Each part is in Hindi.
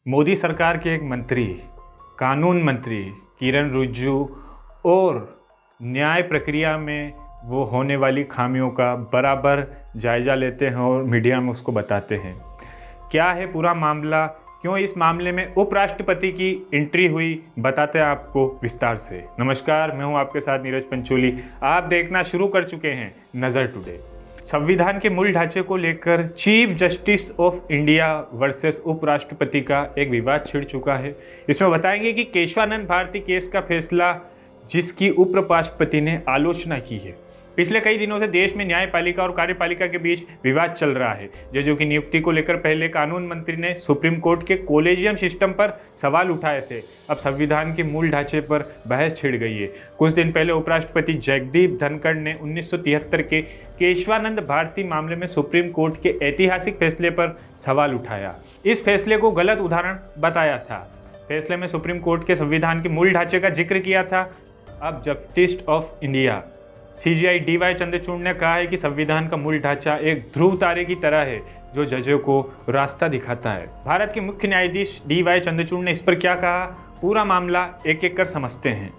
मोदी सरकार के एक मंत्री, कानून मंत्री किरण रिजिजू और न्याय प्रक्रिया में वो होने वाली खामियों का बराबर जायजा लेते हैं और मीडिया में उसको बताते हैं। क्या है पूरा मामला, क्यों इस मामले में उपराष्ट्रपति की एंट्री हुई, बताते हैं आपको विस्तार से। नमस्कार, मैं हूं आपके साथ नीरज पंचोली। आप देखना शुरू कर चुके हैं नज़र टुडे। संविधान के मूल ढांचे को लेकर chief justice of India versus उपराष्ट्रपति का एक विवाद छिड़ चुका है। इसमें बताएंगे कि केशवानंद भारती केस का फैसला जिसकी उपराष्ट्रपति ने आलोचना की है। पिछले कई दिनों से देश में न्यायपालिका और कार्यपालिका के बीच विवाद चल रहा है। जजों की नियुक्ति को लेकर पहले कानून मंत्री ने सुप्रीम कोर्ट के कॉलेजियम सिस्टम पर सवाल उठाए थे। अब संविधान के मूल ढांचे पर बहस छिड़ गई है। कुछ दिन पहले उपराष्ट्रपति जगदीप धनखड़ ने 1973 के केशवानंद भारती मामले में सुप्रीम कोर्ट के ऐतिहासिक फैसले पर सवाल उठाया। इस फैसले को गलत उदाहरण बताया था। फैसले में सुप्रीम कोर्ट के संविधान के मूल ढांचे का जिक्र किया था। अब justice of India CJI DY Chandrachud ने कहा है कि संविधान का मूल ढांचा एक ध्रुव तारे की तरह है जो जजों को रास्ता दिखाता है। भारत के मुख्य न्यायाधीश DY चंद्रचूड़ ने इस पर क्या कहा, पूरा मामला एक एक कर समझते हैं।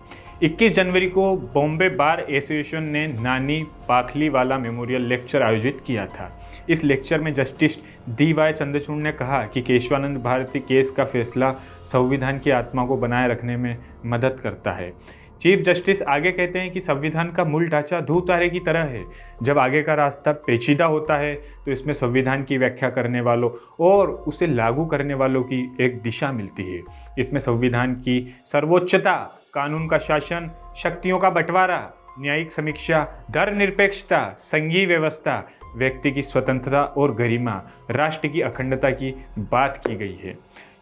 21 जनवरी को बॉम्बे बार एसोसिएशन ने नानी पाखलीवाला मेमोरियल लेक्चर आयोजित किया था। इस लेक्चर में जस्टिस DY चंद्रचूड़ ने कहा कि केशवानंद भारती केस का फैसला संविधान की आत्मा को बनाए रखने में मदद करता है। चीफ जस्टिस आगे कहते हैं कि संविधान का मूल ढांचा ध्रुव तारे की तरह है। जब आगे का रास्ता पेचीदा होता है तो इसमें संविधान की व्याख्या करने वालों और उसे लागू करने वालों की एक दिशा मिलती है। इसमें संविधान की सर्वोच्चता, कानून का शासन, शक्तियों का बंटवारा, न्यायिक समीक्षा, धर्मनिरपेक्षता, संघीय व्यवस्था, व्यक्ति की स्वतंत्रता और गरिमा, राष्ट्र की अखंडता की बात की गई है।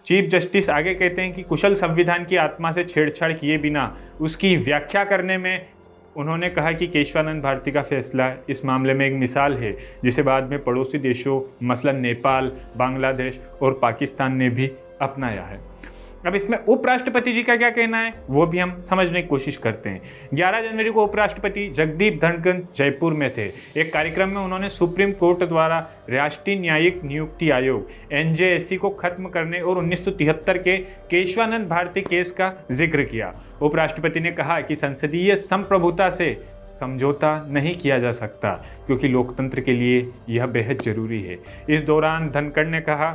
चीफ जस्टिस आगे कहते हैं कि कुशल संविधान की आत्मा से छेड़छाड़ किए बिना उसकी व्याख्या करने में उन्होंने कहा कि केशवानंद भारती का फैसला इस मामले में एक मिसाल है जिसे बाद में पड़ोसी देशों मसलन नेपाल, बांग्लादेश और पाकिस्तान ने भी अपनाया है। अब इसमें उपराष्ट्रपति जी का क्या कहना है वो भी हम समझने की कोशिश करते हैं। 11 जनवरी को उपराष्ट्रपति जगदीप धनखड़ जयपुर में थे। एक कार्यक्रम में उन्होंने सुप्रीम कोर्ट द्वारा राष्ट्रीय न्यायिक नियुक्ति आयोग NJSC को खत्म करने और 1973 के केशवानंद भारती केस का जिक्र किया। उपराष्ट्रपति ने कहा कि संसदीय संप्रभुता से समझौता नहीं किया जा सकता क्योंकि लोकतंत्र के लिए यह बेहद जरूरी है। इस दौरान धनखड़ ने कहा,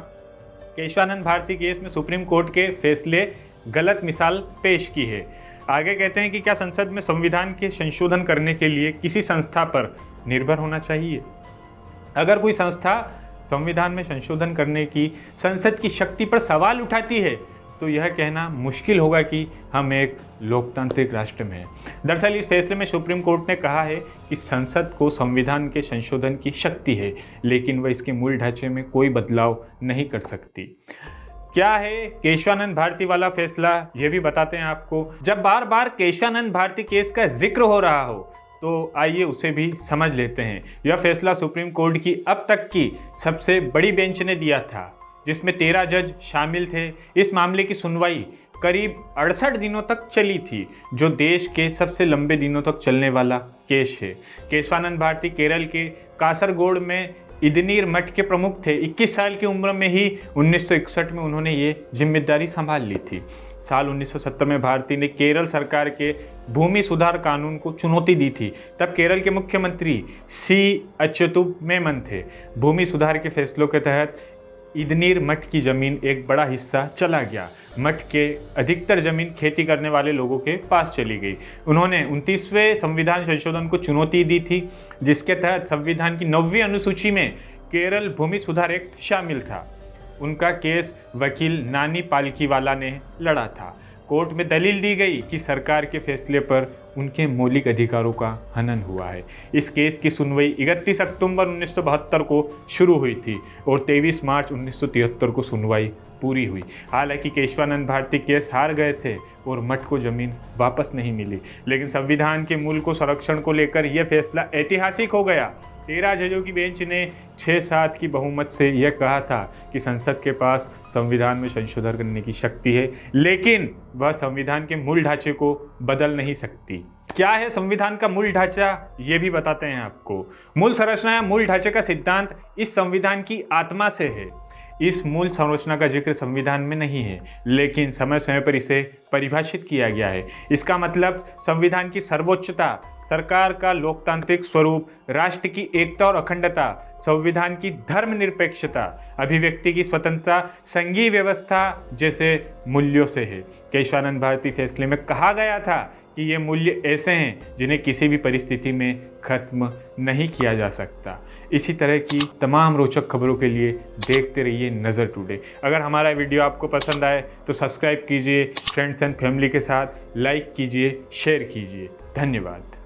केशवानंद भारती केस में सुप्रीम कोर्ट के फैसले गलत मिसाल पेश की है। आगे कहते हैं कि क्या संसद में संविधान के संशोधन करने के लिए किसी संस्था पर निर्भर होना चाहिए। अगर कोई संस्था संविधान में संशोधन करने की संसद की शक्ति पर सवाल उठाती है तो यह कहना मुश्किल होगा कि हम एक लोकतांत्रिक राष्ट्र में हैं। दरअसल इस फैसले में सुप्रीम कोर्ट ने कहा है कि संसद को संविधान के संशोधन की शक्ति है लेकिन वह इसके मूल ढांचे में कोई बदलाव नहीं कर सकती। क्या है केशवानंद भारती वाला फैसला, यह भी बताते हैं आपको। जब बार बार केशवानंद भारती केस का जिक्र हो रहा हो तो आइए उसे भी समझ लेते हैं। यह फैसला सुप्रीम कोर्ट की अब तक की सबसे बड़ी बेंच ने दिया था जिसमें 13 जज शामिल थे। इस मामले की सुनवाई करीब 68 दिनों तक चली थी जो देश के सबसे लंबे दिनों तक चलने वाला केस है। केशवानंद भारती केरल के कासरगोड में इदनीर मठ के प्रमुख थे। 21 साल की उम्र में ही 1961 में उन्होंने ये जिम्मेदारी संभाल ली थी। साल 1970 में भारती ने केरल सरकार के भूमि सुधार कानून को चुनौती दी थी। तब केरल के मुख्यमंत्री C अच्युतमेनन थे। भूमि सुधार के फैसलों के तहत इदनीर मठ की जमीन एक बड़ा हिस्सा चला गया। मठ के अधिकतर जमीन खेती करने वाले लोगों के पास चली गई। उन्होंने 29वें संविधान संशोधन को चुनौती दी थी जिसके तहत संविधान की 9वीं अनुसूची में केरल भूमि सुधार एक्ट शामिल था। उनका केस वकील नानी पालकीवाला ने लड़ा था। कोर्ट में दलील दी गई कि सरकार के फैसले पर उनके मौलिक अधिकारों का हनन हुआ है। इस केस की सुनवाई 31 अक्टूबर 1972 को शुरू हुई थी और 23 मार्च 1973 को सुनवाई पूरी हुई। हालांकि केशवानंद भारती केस हार गए थे और मठ को जमीन वापस नहीं मिली, लेकिन संविधान के मूल को संरक्षण को लेकर यह फैसला ऐतिहासिक हो गया। 13 जजों की बेंच ने 6-7 की बहुमत से यह कहा था कि संसद के पास संविधान में संशोधन करने की शक्ति है लेकिन वह संविधान के मूल ढांचे को बदल नहीं सकती। क्या है संविधान का मूल ढांचा, ये भी बताते हैं आपको। मूल संरचना या मूल ढांचे का सिद्धांत इस संविधान की आत्मा से है। इस मूल संरचना का जिक्र संविधान में नहीं है, लेकिन समय समय पर इसे परिभाषित किया गया है। इसका मतलब संविधान की सर्वोच्चता, सरकार का लोकतांत्रिक स्वरूप, राष्ट्र की एकता और अखंडता, संविधान की धर्मनिरपेक्षता, अभिव्यक्ति की स्वतंत्रता, संघीय व्यवस्था जैसे मूल्यों से है। केशवानंद भारती फैसले में कहा गया था कि ये मूल्य ऐसे हैं जिन्हें किसी भी परिस्थिति में खत्म नहीं किया जा सकता। इसी तरह की तमाम रोचक खबरों के लिए देखते रहिए नज़र टुडे। अगर हमारा वीडियो आपको पसंद आए तो सब्सक्राइब कीजिए, फ्रेंड्स एंड फैमिली के साथ लाइक कीजिए, शेयर कीजिए। धन्यवाद।